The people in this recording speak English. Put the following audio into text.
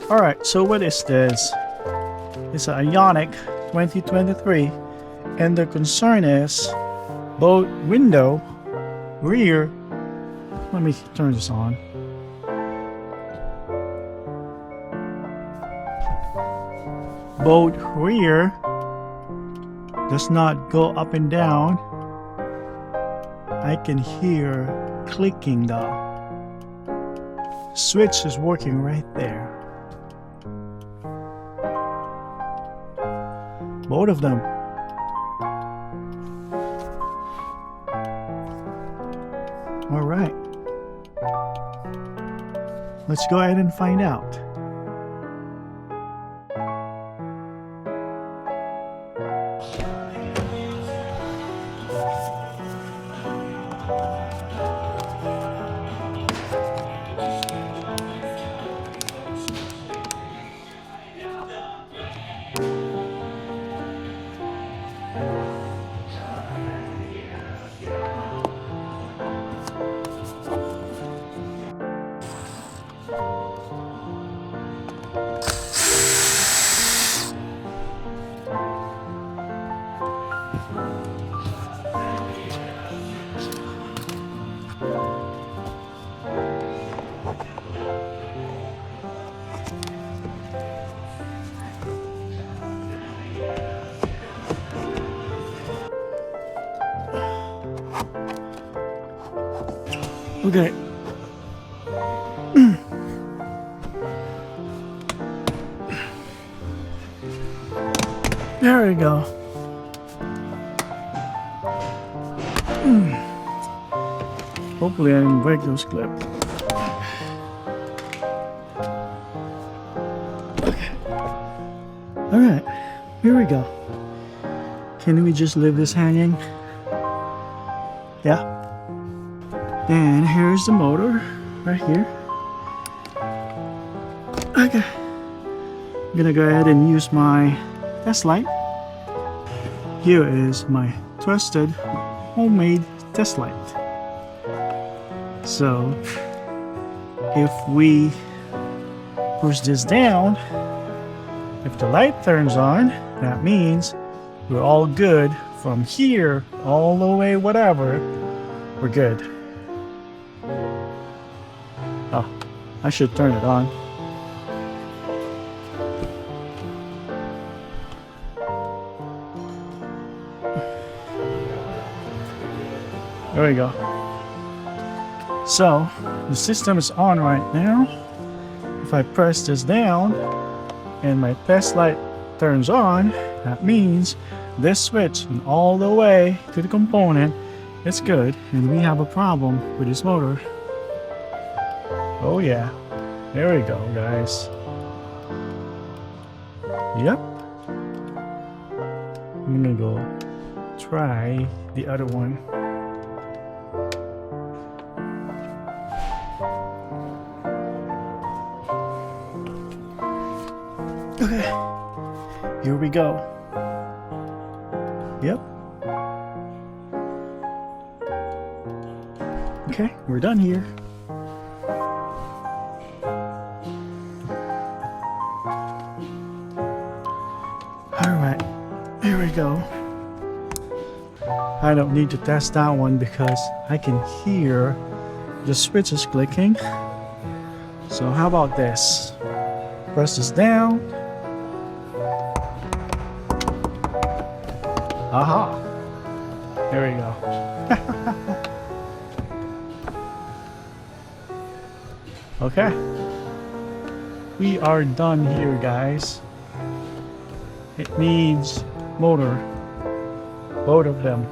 Alright, so what is this? It's a Ioniq 2023, and the concern is both window, rear. Let me turn this on. Both rear does not go up and down. I can hear clicking. The switch is working right there. Both of them. All right. Let's go ahead and find out. Okay. There we go. Hopefully I didn't break those clips. Okay. Alright, here we go. Can we just leave this hanging? Yeah. And here's the motor right here. Okay. I'm gonna go ahead and use my test light. Here is my trusted homemade test light. So if we push this down, if the light turns on, that means we're all good from here all the way whatever. We're good. Oh, I should turn it on. There we go. So, the system is on right now. If I press this down and my test light turns on, that means this switch and all the way to the component is good, and we have a problem with this motor. Oh yeah, there we go, guys. Yep. I'm gonna go try the other one. Okay, here we go. Yep. Okay, we're done here. Alright, here we go. I don't need to test that one because I can hear the switches clicking. So how about this? Press this down. Aha! There we go. Okay. We are done here, guys. It needs motor. Both of them.